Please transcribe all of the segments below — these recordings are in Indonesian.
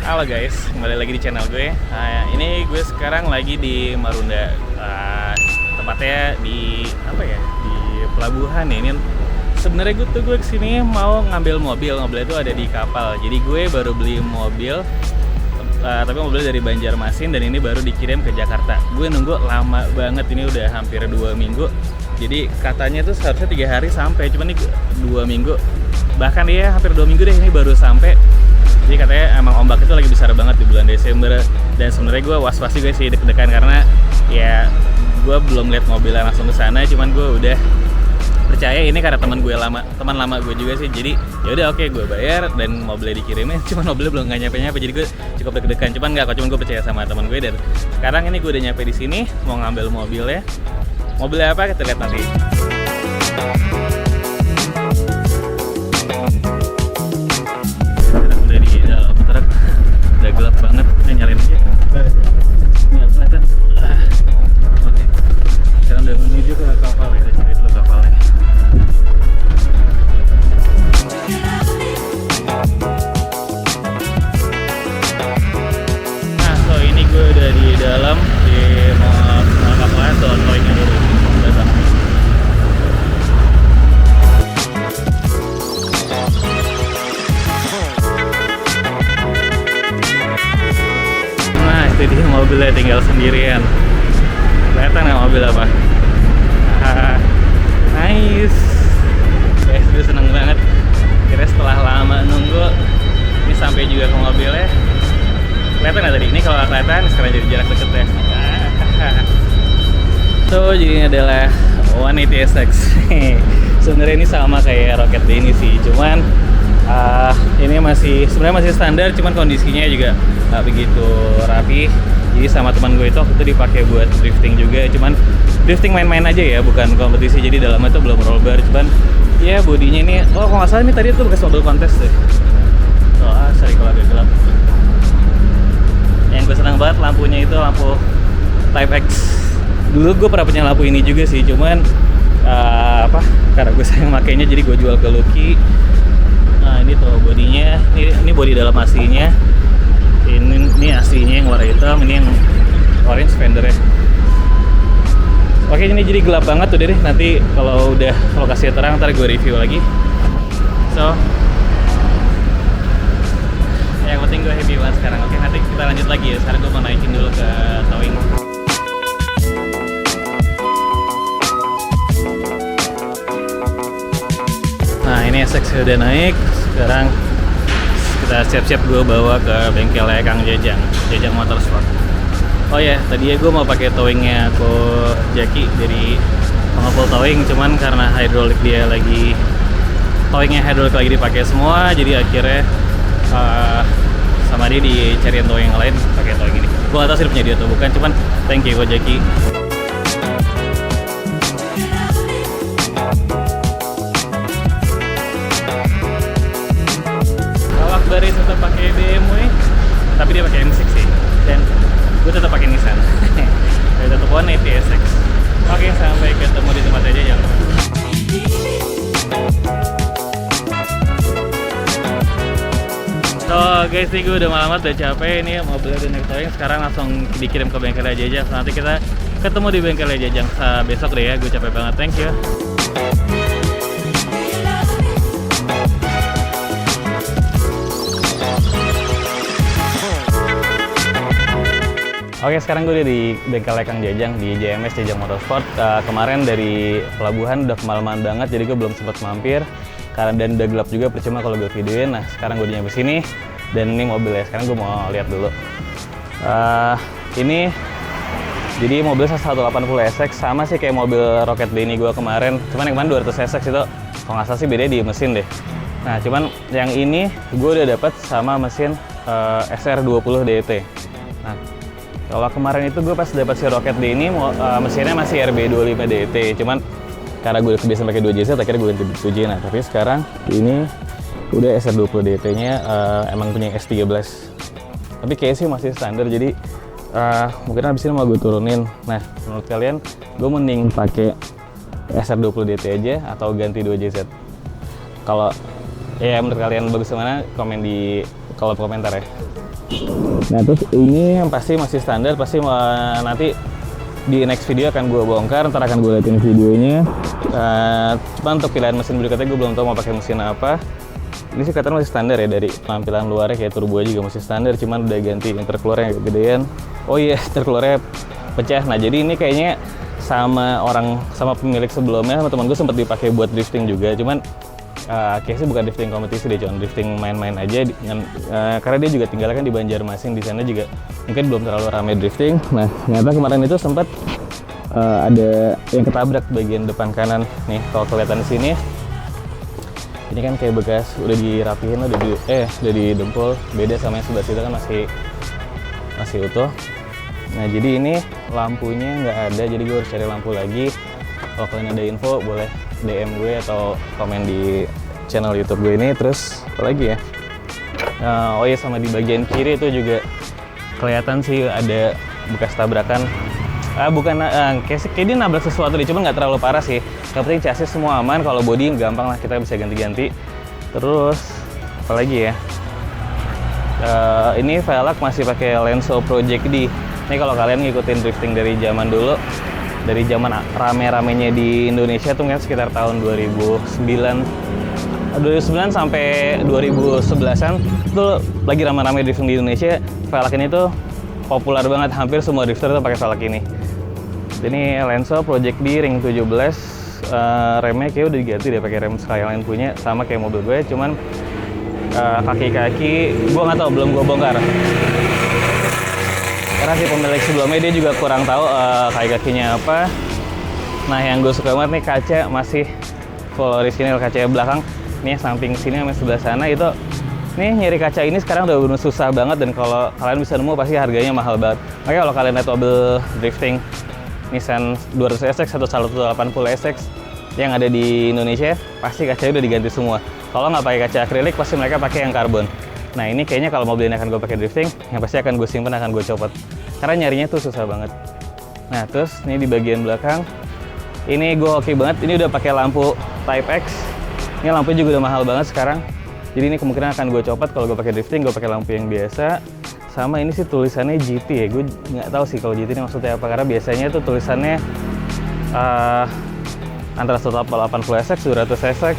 Halo guys, kembali lagi di channel gue. Ini gue sekarang lagi di Marunda, tempatnya di apa ya? Di pelabuhan ya. Ini sebenarnya gue kesini mau ngambil mobilnya itu ada di kapal. Jadi gue baru beli mobil, tapi mobilnya dari Banjarmasin dan ini baru dikirim ke Jakarta. Gue nunggu lama banget, ini udah hampir 2 minggu. Jadi katanya tuh seharusnya 3 hari sampai, cuman ini 2 minggu. Bahkan dia hampir 2 minggu deh ini baru sampai. Jadi katanya emang ombak itu lagi besar banget di bulan Desember. Dan sebenarnya gue was-was juga sih, deg-degan karena ya gue belum lihat mobilnya langsung ke sana. Cuman gue udah percaya ini karena teman lama gue juga sih. Jadi ya udah oke, gue bayar dan mobilnya dikirimin. Cuman mobilnya belum nggak nyampe. Jadi gue cukup deg-degan. Cuman gue percaya sama teman gue. Dan sekarang ini gue udah nyampe di sini mau ngambil mobilnya. Mobilnya apa kita lihat nanti. Udah gelap banget, nyalain aja. Nggak kelihatan. Oke. Sekarang udah menuju ke kapal, kita cari dulu kapalnya. Nah, so ini gue udah di dalam di mall kapalnya, so towingnya dulu. Datang. Jadi mobilnya tinggal sendirian. Kelihatan nggak mobil apa? Nice. Guys, gue seneng banget. Kira setelah lama nunggu, ini sampai juga ke mobilnya. Kelihatan nggak tadi? Ini kalau nggak kelihatan, sekarang jadi jarak deket ya. So, jadi ini adalah 180 SX. Sebenarnya ini sama kayak Rocket D ini sih, cuman ini sebenarnya masih standar, cuman kondisinya juga nggak begitu rapi. Jadi sama teman gue itu waktu itu dipakai buat drifting juga, cuman drifting main-main aja ya, bukan kompetisi. Jadi dalamnya tuh belum roll bar, cuman ya bodinya ini, kalau nggak salah ini tadi tuh bekas mobil kontes deh. Sorry kalau agak gelap. Yang gue senang banget lampunya itu lampu Type X. Dulu gue pernah punya lampu ini juga sih, cuman karena gue sayang makainya jadi gue jual ke Lucky. Nah, ini tuh bodinya, ini bodi dalam aslinya. Ini aslinya yang warna hitam, ini yang orange fendernya. Oke, ini jadi gelap banget tuh deh. Nanti kalau udah lokasinya terang, ntar gue review lagi. So, yang penting gue happy banget sekarang. Oke, nanti kita lanjut lagi ya. Sekarang gue mau naikin dulu ke towing. Nah, ini SX udah naik. Sekarang kita siap-siap gue bawa ke bengkelnya Kang Jajang Motorsport. Oh ya, tadi gue mau pakai towingnya Ko Jaki dari pengepul towing, cuman karena towingnya hidrolik lagi dipakai semua, jadi akhirnya sama dia dicariin towing yang lain pakai towing ini. Gue nggak tahu sih punya dia atau bukan, cuman thank you Ko Jaki. Baris tetap pakai BMW, tapi dia pakai M6 sih, dan gue tetap pakai Nissan. Jadi tetap 180 SX. Oke, sampai ketemu di tempat aja ya. So guys, nih gue udah malam, udah capek. Ini mobilnya udah naik towing, sekarang langsung dikirim ke bengkelnya Jajang. Nanti kita ketemu di bengkelnya Jajang besok deh ya. Gue capek banget, thank you. Oke, sekarang gue udah di bengkel Kang Jajang di JMS Jajang Motorsport. Kemarin dari pelabuhan udah kemalaman banget, jadi gue belum sempat mampir. Dan udah gelap juga, percuma kalau gue videoin. Nah, sekarang gue udah nyampe sini dan ini mobilnya. Sekarang gue mau lihat dulu. Ini jadi mobil 180 SX sama sih kayak mobil Rocket D ini gue kemarin. Cuman yang kemarin 200 SX itu kalau nggak salah sih bedanya di mesin deh. Nah, cuman yang ini gue udah dapat sama mesin SR20 DT. Nah, kalau kemarin itu gue pas dapat si Rocket D ini mesinnya masih RB25 DT, cuman karena gue kebiasaan pakai 2JZ akhirnya gue ganti 2J. Nah, tapi sekarang ini udah SR20 DT-nya emang punya S13. Tapi kayaknya sih masih standar, jadi mungkin abis ini mau gue turunin. Nah, menurut kalian gue mending pakai SR20 DT aja atau ganti 2JZ? Kalau ya menurut kalian bagus mana, komen di kolom komentar ya. Nah terus ini yang pasti masih standar, pasti nanti di next video akan gue bongkar, ntar akan gue liatin videonya. Cuma untuk pilihan mesin berikutnya gue belum tahu mau pakai mesin apa. Ini sih katanya masih standar ya, dari tampilan luarnya kayak turbo juga masih standar, cuman udah ganti intercooler yang agak gedean. Oh iya, intercoolernya pecah. Nah jadi ini kayaknya sama pemilik sebelumnya, sama teman gue sempat dipakai buat drifting juga, cuman kayaknya sih bukan drifting kompetisi deh, cuma drifting main-main aja. Karena dia juga tinggal kan di Banjarmasin, di sana juga mungkin belum terlalu ramai drifting. Nah ternyata kemarin itu sempat ada yang ketabrak bagian depan kanan nih, kalau kelihatan di sini. Ini kan kayak bekas udah dirapihin, udah didempul, beda sama yang sebelah situ kan masih utuh. Nah jadi ini lampunya nggak ada, jadi gue harus cari lampu lagi. Kalau kalian ada info boleh DM gue atau komen di channel YouTube gue ini. Terus apa lagi ya? Oh iya, sama di bagian kiri itu juga kelihatan sih ada bekas tabrakan. Kayak dia nabrak sesuatu deh, cuman nggak terlalu parah sih. Yang penting chassis semua aman, kalau body gampang lah, kita bisa ganti-ganti. Terus apa lagi ya? Ini velg masih pakai Lenso Project D. Ini kalau kalian ngikutin drifting dari zaman dulu, dari zaman rame-ramenya di Indonesia tuh kan sekitar tahun 2009 sampai 2011an tuh lagi rame-rame drifting di Indonesia. Velg ini tuh populer banget, hampir semua drifter tuh pakai velg ini. Ini Lenso Project D ring 17, remnya kayak udah diganti deh pakai rem Skyline punya, sama kayak mobil gue, cuman kaki-kaki gue nggak tahu, belum gue bongkar. Karena si pemilik sebelumnya dia juga kurang tahu kaki-kakinya apa. Nah yang gue suka banget nih, kaca masih full original, kaca belakang nih, samping sini sama sebelah sana itu. Nih nyari kaca ini sekarang udah bener susah banget, dan kalau kalian bisa nemu pasti harganya mahal banget. Makanya kalau kalian lihat mobil drifting Nissan 200SX atau 180SX yang ada di Indonesia, pasti kacanya udah diganti semua. Kalau nggak pakai kaca akrilik, pasti mereka pakai yang karbon. Nah ini kayaknya kalau mobil ini akan gue pakai drifting, yang pasti akan gue simpen, akan gue copot. Karena nyarinya tuh susah banget. Nah terus ini di bagian belakang, ini gue oke banget. Ini udah pakai lampu Type X. Ini lampunya juga udah mahal banget sekarang. Jadi ini kemungkinan akan gue copot kalau gue pakai drifting, gue pakai lampu yang biasa. Sama ini sih tulisannya GT ya, gue nggak tahu sih kalau GT ini maksudnya apa, karena biasanya tuh tulisannya antara 180SX, 200SX,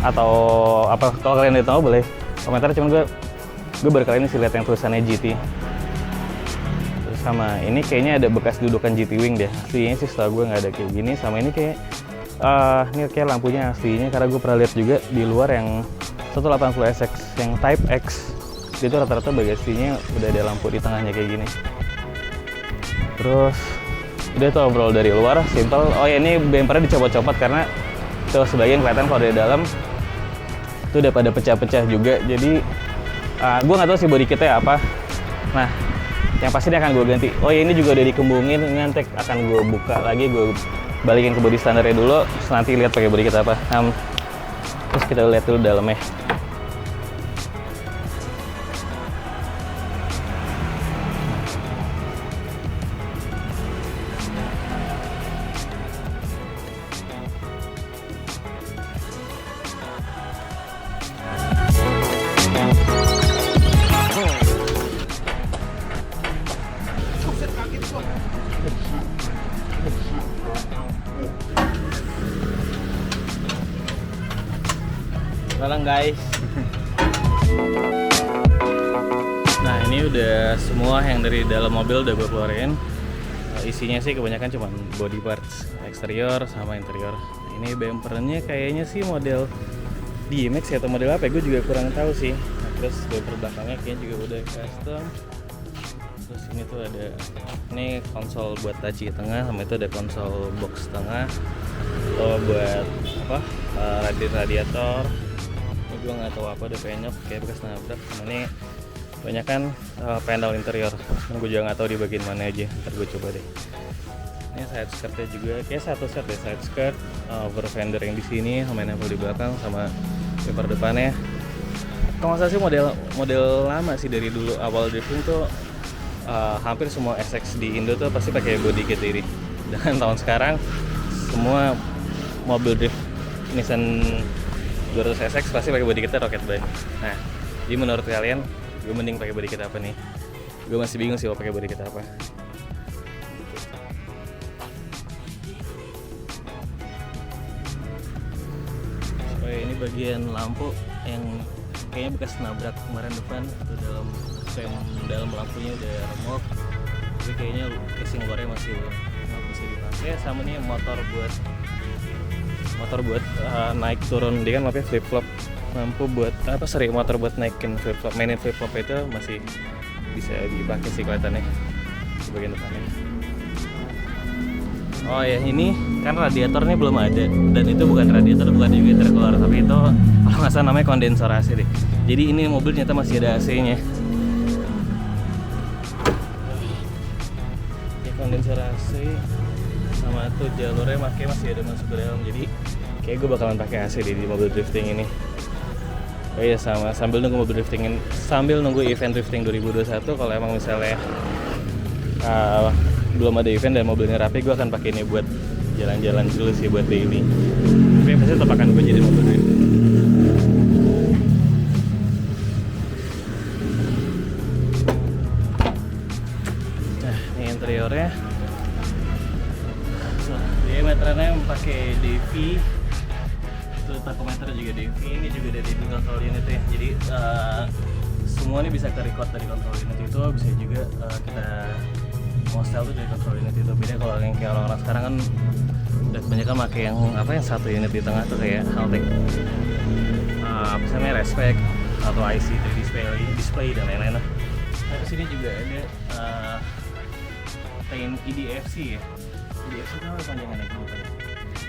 atau apa. Kalau kalian tahu boleh komentar, cuman gue baru kali ini sih lihat yang tulisannya GT. Terus sama ini kayaknya ada bekas dudukan GT Wing deh, aslinya sih setahu gue nggak ada kayak gini. Sama ini kayak ini kayak lampunya aslinya, karena gue pernah lihat juga di luar yang 180SX yang Type X, itu rata-rata bagasinya udah ada lampu di tengahnya kayak gini. Terus udah tuh overall dari luar simple. Oh ya, ini bumpernya dicopot-copot karena tuh sebagian kelihatan kalau dari dalam itu udah pada pecah-pecah juga. Jadi gue nggak tahu sih body kitnya apa. Nah yang pasti ini akan gue ganti. Oh ya, ini juga udah dikembungin, ini nanti akan gue buka lagi, gue balikin ke body standarnya dulu, terus nanti lihat pakai body kit apa. Terus kita lihat dulu dalamnya. Tolong guys. Nah ini udah semua yang dari dalam mobil udah gue keluarin. Isinya sih kebanyakan cuma body parts eksterior sama interior. Ini bumpernya kayaknya sih model D-Max atau model apa ya, gue juga kurang tahu sih. Nah, terus bumper belakangnya kayaknya juga udah custom. Terus ini tuh ada, ini konsol buat taci tengah, sama itu ada konsol box tengah. Buat apa? Radiator. Ini gue nggak tahu apa, ada penyok kayak bekas nabrak. Sama ini banyak kan panel interior. Gue juga nggak tahu di bagian mana aja. Ntar gue coba deh. Ini side skirtnya juga, kayak satu set deh, side skirt, over fender yang di sini, sama yang di belakang, sama bumper depannya. Kalau nggak salah sih model lama sih, dari dulu awal drifting tuh hampir semua SX di Indo tuh pasti pakai body kit ini. Dan tahun sekarang semua mobil drift Nissan 200SX pasti pakai body kitnya Rocket Bike. Nah, jadi menurut kalian gue mending pakai body kit apa nih. Gue masih bingung sih mau pakai body kit apa. Oh ya, ini bagian lampu yang kayaknya bekas nabrak kemarin depan tuh, dalam lampunya udah remuk, tapi kayaknya casing luarnya masih nggak bisa dipakai. Sama nih motor buat naik turun, dia kan lampunya flip flop, lampu buat apa, motor buat naikin flip flop, mainin flip flop itu masih bisa dipakai sih kelihatannya di bagian depannya. Oh ya, ini kan radiatornya belum ada, dan itu bukan radiator, bukan juga intercooler, tapi itu kalau nggak salah namanya kondensor AC deh. Jadi ini mobil ternyata masih ada AC-nya. Ya, kondensor AC sama tuh jalurnya makanya masih ada masuk ke dalam. Jadi kayak gue bakalan pakai AC di mobil drifting ini. Oh iya, sama sambil nunggu mobil drifting, sambil nunggu event drifting 2021, kalau emang misalnya belum ada event dan mobilnya rapi, gue akan pakai ini buat jalan-jalan dulu sih, buat daily. Tapi pasti tetap akan gue jadi mobil drifting. Nah, ini interiornya. Diameternya pakai DV, itu tachometer juga DV, ini juga dari control unit ya. Jadi semua ini bisa ke record dari control unit itu, bisa juga kita mau style tuh dari control unit itu. Beda kalau yang kayak orang-orang sekarang kan udah kebanyakan pakai yang apa, yang satu unit di tengah tuh kayak Haltech, apa namanya, Respect atau IC 3D display dan lain-lain. Nah, sini juga ada Paint EDFC ya. EDFC itu apa panjangannya gue lupa.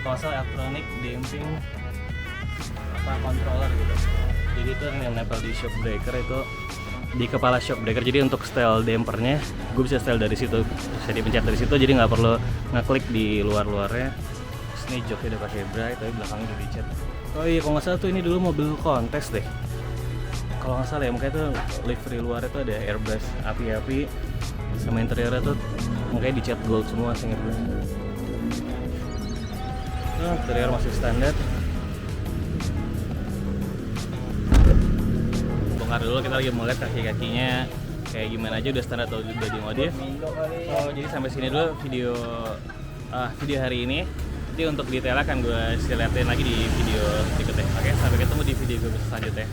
Kalau salah Electronic Damping apa controller gitu. Jadi itu yang nempel di shock breaker, itu di kepala shock breaker. Jadi untuk style dampernya gue bisa style dari situ, bisa dipencet dari situ, jadi nggak perlu ngeklik di luarnya. Terus ini joknya udah pakai bright, tapi belakangnya udah dicat. Oh iya, kalau nggak salah tuh ini dulu mobil kontes deh, kalau nggak salah ya. Makanya tuh livery luarnya tuh ada airbrush api-api, sama interiornya tuh makanya dicat gold semua seinget gue. Nah, interior masih standar. Bongkar dulu, kita lagi mau lihat kaki-kakinya kayak gimana aja, udah standar atau udah dimodif. Oh, jadi sampai sini dulu video hari ini. Nanti untuk detail akan gue liatin lagi di video berikutnya. Oke, sampai ketemu di video gue selanjutnya.